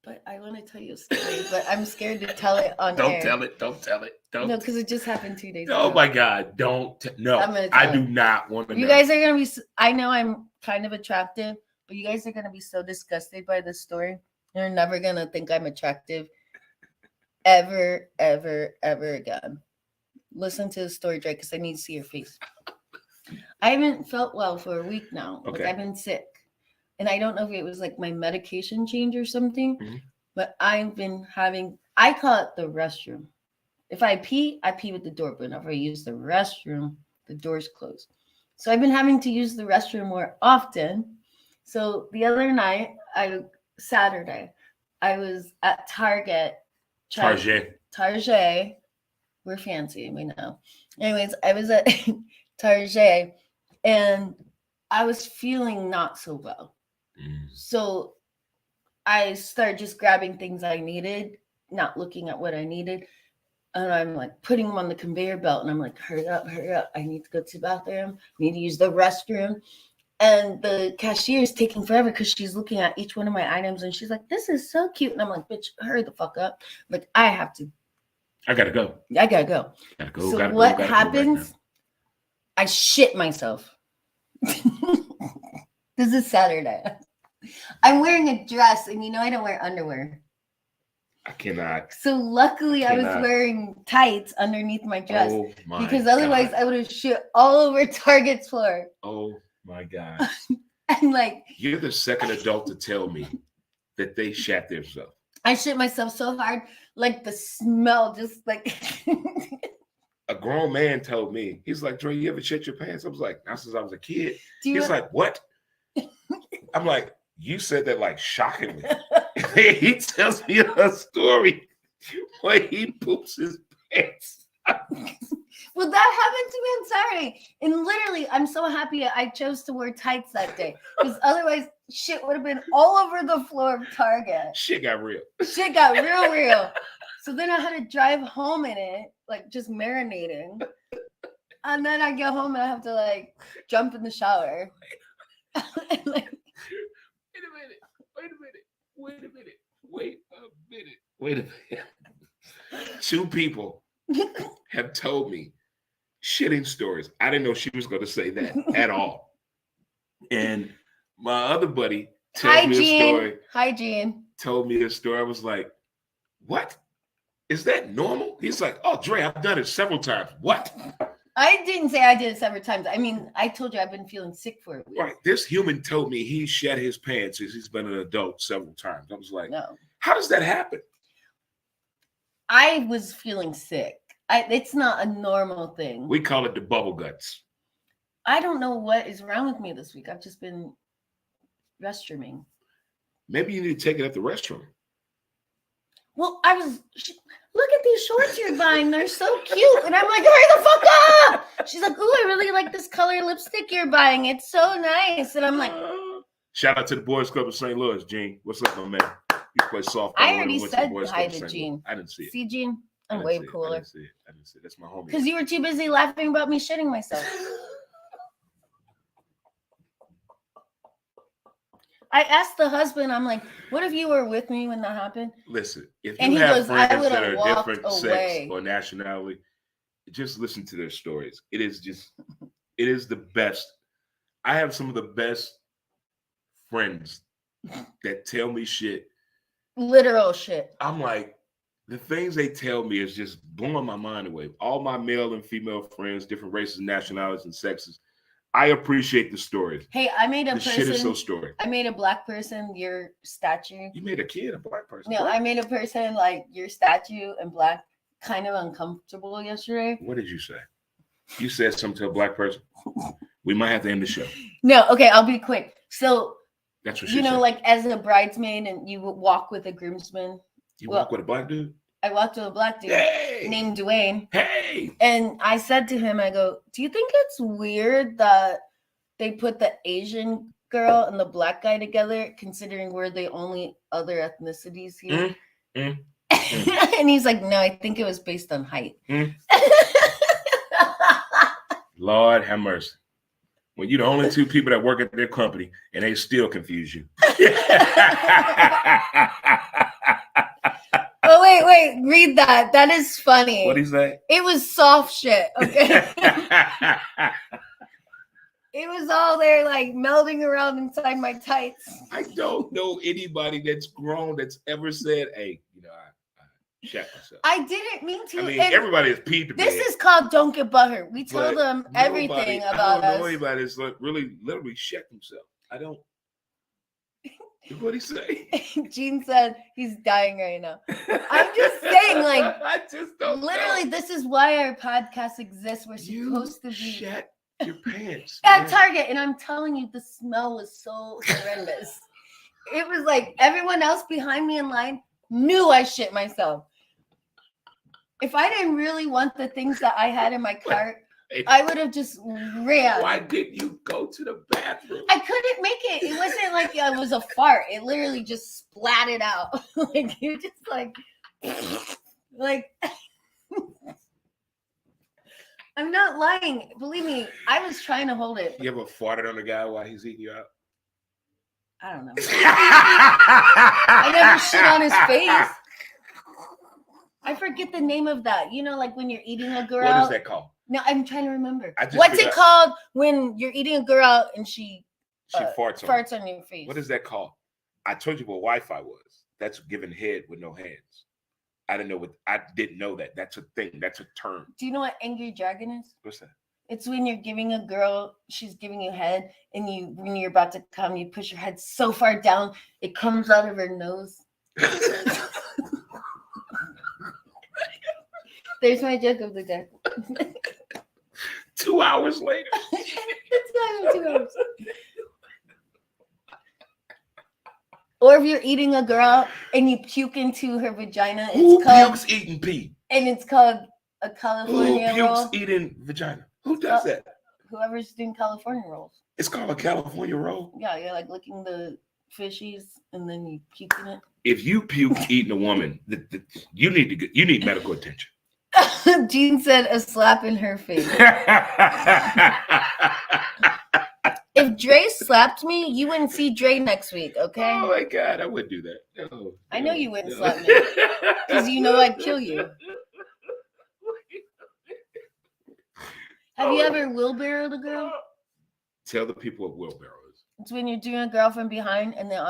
But I want to tell you a story, but I'm scared to tell it on Don't air. tell it. Don't tell it. Don't. No, because it just happened 2 days Oh ago. my God. Don't. No. I'm gonna I tell do it. not want to know. You guys are going to be, I know I'm kind of attractive, but you guys are going to be so disgusted by this story. You're never going to think I'm attractive ever, ever, ever again. Listen to the story, Drake, because I need to see your face. I haven't felt well for a week now. Okay. Like I've been sick. And I don't know if it was like my medication change or something, Mhm. but I've been having, I call it the restroom. If I pee with the door open. If I use the restroom, the door's closed. So I've been having to use the restroom more often. So the other night, Saturday, I was at Target. Target. We're fancy, we know. Anyways, I was at Target and I was feeling not so well. So I started just grabbing things I needed, not looking at what I needed. And I'm like putting them on the conveyor belt and I'm like, hurry up. I need to go to the bathroom. I need to use the restroom. And the cashier is taking forever because she's looking at each one of my items and she's like, this is so cute. And I'm like, bitch, hurry the fuck up. Like, I gotta go. Gotta go. So what happens? I shit myself. This is Saturday. I'm wearing a dress and I don't wear underwear. I cannot. So luckily I was Cannot. wearing tights underneath my dress Oh my because otherwise God. I would have shit all over Target's floor. Oh my God. And like You're the second adult to tell me that they shat themselves. I shit myself so hard, like the smell just like A grown man told me, he's like, Dre, you ever shit your pants? I was like, not since I was a kid. Do you He's like, what? I'm like, you said that like shockingly. He tells me a story where he poops his pants. Well, that happened to me on Saturday. And literally, I'm so happy I chose to wear tights that day. Because otherwise, shit would have been all over the floor of Target. Shit got real. Shit got real. So then I had to drive home in it, like just marinating. And then I get home and I have to like jump in the shower. And, like, Wait a minute. 2 people have told me shitting stories. I didn't know she was going to say that at all. And my other buddy told me a story. I was like, what? Is that normal? He's like, oh, Dre, I've done it several times. What? I didn't say I did it several times. I mean, I told you I've been feeling sick for a week. Right. This human told me he shat his pants since he's been an adult several times. I was like, No. how does that happen? I was feeling sick. It's not a normal thing. We call it the bubble guts. I don't know what is wrong with me this week. I've just been restrooming. Maybe you need to take it at the restroom. Well, look at these shorts you're buying. They're so cute. And I'm like, hurry the fuck up. She's like, ooh, I really like this color lipstick you're buying. It's so nice. And I'm like, shout out to the Boys Club of St. Louis, Gene. What's up, my man? You play softball. I when already we went to said the Boys hi Club of to St. Gene. Louis. I didn't see it. see, Gene, I I'm didn't way see it. cooler. I didn't see it. That's my homie. Because you were too busy laughing about me shitting myself. I asked the husband, I'm like, what if you were with me when that happened? Listen, if And you he have goes, I friends that would've are walked different away. sex or nationality, just listen to their stories. It is the best. I have some of the best friends that tell me shit. Literal shit. I'm like, the things they tell me is just blowing my mind away. All my male and female friends, different races, nationalities, and sexes. I appreciate the stories. Hey, I made a The shit is so person. story. I made a black person your statue. You made a kid a black person. No, What? I made a person like your statue in black kind of uncomfortable yesterday. What did you say? You said something to a black person. We might have to end the show. No, okay, I'll be quick. So, That's what she you know, said. like as a bridesmaid and you would walk with a groomsman. You well, walk with a black dude? I walked with a black dude Hey! named Dwayne. Hey! And I said to him, I go, do you think it's weird that they put the Asian girl and the black guy together, considering we're the only other ethnicities here? And he's like, no, I think it was based on height. Lord have mercy. When you're the only two people that work at their company and they still confuse you. Oh, wait, read that. That is funny. What is that? It was soft shit, okay? It was all there like melding around inside my tights. I don't know anybody that's grown that's ever said, hey, you know, I shat myself. I didn't mean to. I mean, and everybody has peed the bed. this is called Don't Get Butthurt. We tell But them everything I about don't know us. anybody that's like really literally shat themselves. I don't. What'd he say? Gene said he's dying right now. I'm just saying, like, I just don't literally, know. this is why our podcast exists. We're You supposed to be shat your pants. at man. Target, and I'm telling you, the smell was so horrendous. It was like everyone else behind me in line knew I shit myself. If I didn't really want the things that I had in my cart, I would have just ran. Why didn't you go to the bathroom? I couldn't make it. It wasn't like it was a fart. It literally just splatted out. Like you just like I'm not lying. Believe me, I was trying to hold it. You ever farted on a guy while he's eating you out? I don't know. I never shit on his face. I forget the name of that. You know, like when you're eating a girl. What is that called? No, I'm trying to remember. I just What's it forgot. called when you're eating a girl out and she She farts on. on your face? What is that called? I told you what Wi-Fi was. That's giving head with no hands. I didn't know that. That's a thing. That's a term. Do you know what angry dragon is? What's that? It's when you're giving a girl, she's giving you head, and when you're about to come, you push your head so far down, it comes out of her nose. There's my joke of the day. 2 hours later. It's not even 2 hours. Or if you're eating a girl and you puke into her vagina, Who it's called, pukes eating pee? and it's called a Who California pukes roll. eating vagina? Who does that? Whoever's doing California rolls. It's called a California roll. Yeah, you're like licking the fishies and then you puke in it. If you puke eating a woman, you need medical attention. Jean said a slap in her face. If Dre slapped me, you wouldn't see Dre next week, okay? Oh my God, I wouldn't do that. No, I know you wouldn't no. slap me. 'Cause you know I'd kill you. Have you ever wheelbarrowed a girl? Tell the people what wheelbarrow is. It's when you're doing a girl from behind and then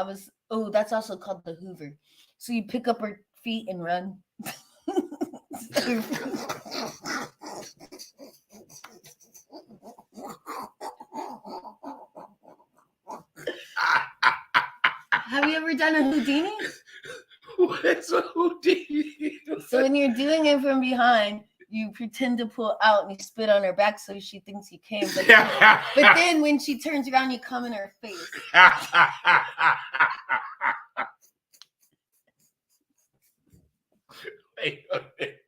that's also called the Hoover. So you pick up her feet and run. Have you ever done a Houdini? What's a Houdini? So when you're doing it from behind, you pretend to pull out and you spit on her back so she thinks you came. But then when she turns around, you come in her face. Wait a minute.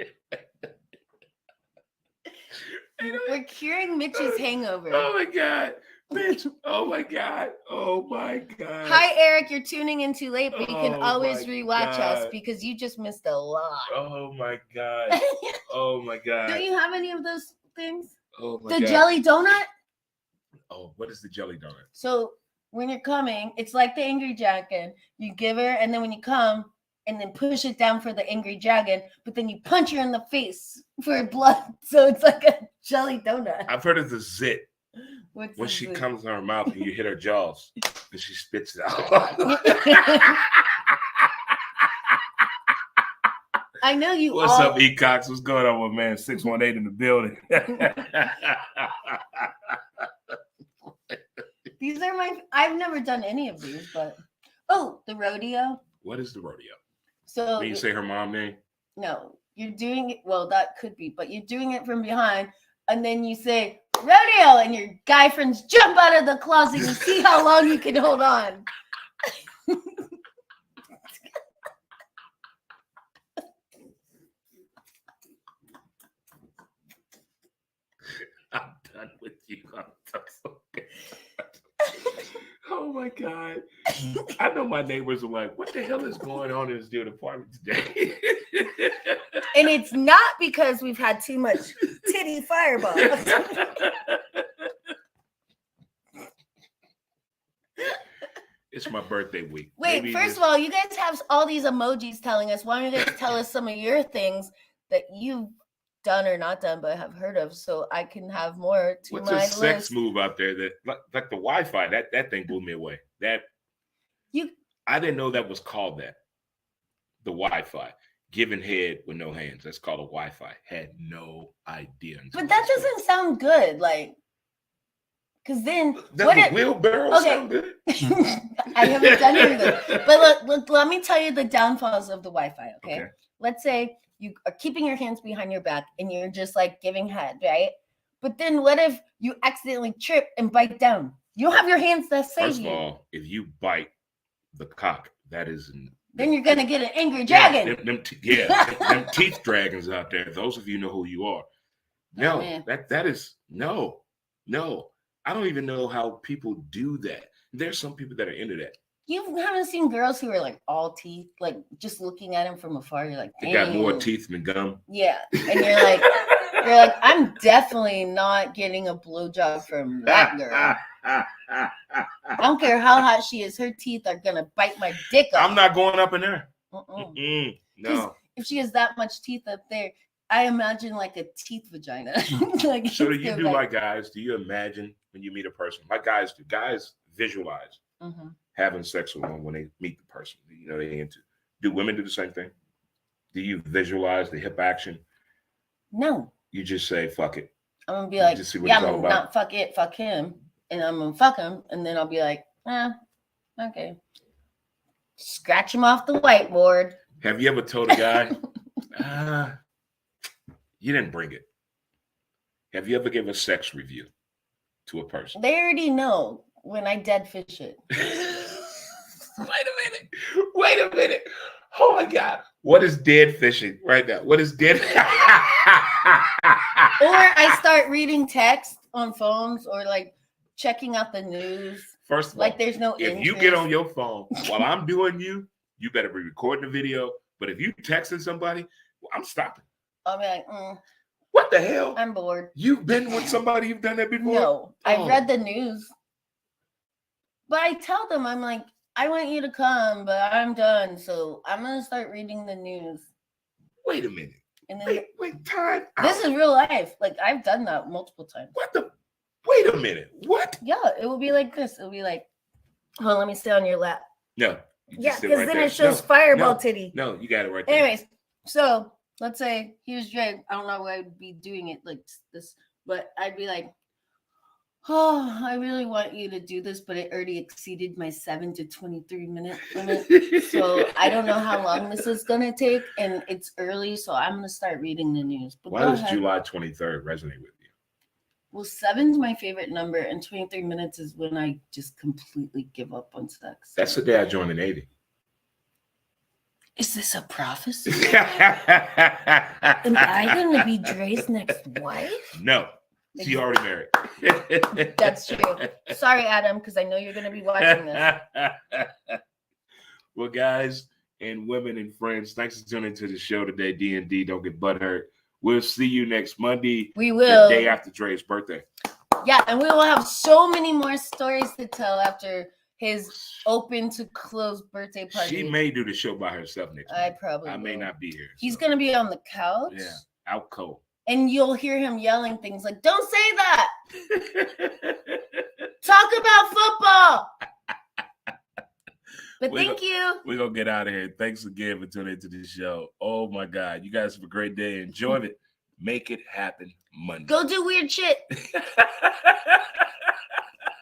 We're curing Mitch's hangover. Oh my God. Bitch. Oh my God. Oh my God. Hi, Eric. You're tuning in too late, but you can Oh always my rewatch us God. because you just missed a lot. Oh my God. Oh my God. Don't you have any of those things? Oh my The God. jelly donut? Oh, what is the jelly donut? So when you're coming, it's like the Angry Dragon. You give her, and then when you come, and then push it down for the Angry Dragon, but then you punch her in the face for blood. So it's like a jelly donut. I've heard of the zit. What's When the she zit? comes in her mouth and you hit her jaws and she spits it out. I know you What's all. up, Ecox? What's going on with man 618 in the building? These are I've never done any of these, but the rodeo. What is the rodeo? So When you say her mom name? no, you're doing it. Well, that could be, but you're doing it from behind, and then you say rodeo, and your guy friends jump out of the closet and see how long you can hold on. I'm done with you. I'm done. Oh my God. I know my neighbors are like, what the hell is going on in this dude's apartment today? And it's not because we've had too much titty fireball. It's my birthday week. Wait, Maybe first of all, you guys have all these emojis telling us. Why don't you guys tell us some of your things that you've done or not done, but have heard of, so I can have more to what's my a sex list. move out there that like the Wi-Fi? That thing blew me away. I didn't know that was called that. The Wi-Fi. Giving head with no hands. That's called a Wi-Fi. Had no idea. But that doesn't sound good, like, because then Doesn't wheelbarrow sound good? I haven't done any of this. But look, let me tell you the downfalls of the Wi-Fi. Okay, let's say you are keeping your hands behind your back and you're just like giving head, right? But then what if you accidentally trip and bite down? You don't have your hands that save First of you. all, if you bite the cock, that is Then you're gonna get an angry dragon. Them teeth dragons out there. Those of you know who you are. No, that is no. I don't even know how people do that. There's some people that are into that. You haven't seen girls who are like all teeth, like just looking at him from afar. You're like, they got more "Dang." teeth than gum. Yeah, and you're like, I'm definitely not getting a blowjob from that girl. I don't care how hot she is. Her teeth are gonna bite my dick off. I'm not going up in there. No. If she has that much teeth up there, I imagine like a teeth vagina. Like, so do you do like guys? Do you imagine when you meet a person like guys do? Guys visualize having sex with them when they meet the person. You know they into. Do women do the same thing? Do you visualize the hip action? No. You just say fuck it. I'm gonna be like, just see what yeah, it's all I'm about. not fuck it, fuck him, and I'm gonna fuck him, and then I'll be like, okay. Scratch him off the whiteboard. Have you ever told a guy, you didn't bring it? Have you ever given a sex review to a person? They already know when I dead fish it. Wait a minute. Oh my God. What is dead fishing right now? What is dead? Or I start reading text on phones or like checking out the news. First of all, like there's no if interest. you get on your phone while I'm doing you better be recording the video. But if you texting somebody, I'm stopping. I'll be like, what the hell? I'm bored. You've been with somebody you've done that before? No, I've read the news. But I tell them, I'm like, I want you to come, but I'm done. So I'm going to start reading the news. Wait a minute. And then wait, time out. This is real life. Like, I've done that multiple times. Wait a minute. What? Yeah, it will be like this. It'll be like, hold on, let me sit on your lap. No. Yeah, because then it shows fireball titty. No, you got it right there. Anyways, so let's say here's Drake. I don't know why I'd be doing it like this, but I'd be like, oh, I really want you to do this, but it already exceeded my 7 to 23 minute limit. So I don't know how long this is going to take, and it's early, so I'm going to start reading the news. But why does July 23rd resonate with you? Well, 7's my favorite number, and 23 minutes is when I just completely give up on sex. That's the day I joined the Navy. Is this a prophecy? Am I going to be Dre's next wife? No. She already married. That's true. Sorry, Adam, because I know you're going to be watching this. Well, guys and women and friends, thanks for tuning into the show today. D&D, don't get butthurt. We'll see you next Monday. We will. The day after Dre's birthday. Yeah, and we will have so many more stories to tell after his open to close birthday party. She may do the show by herself next I month. probably I may will. not be here. He's going to be on the couch. Yeah, out cold. And you'll hear him yelling things like, don't say that. Talk about football. But thank you. We're going to get out of here. Thanks again for tuning into the show. Oh, my God. You guys have a great day. Enjoy it. Make it happen Monday. Go do weird shit.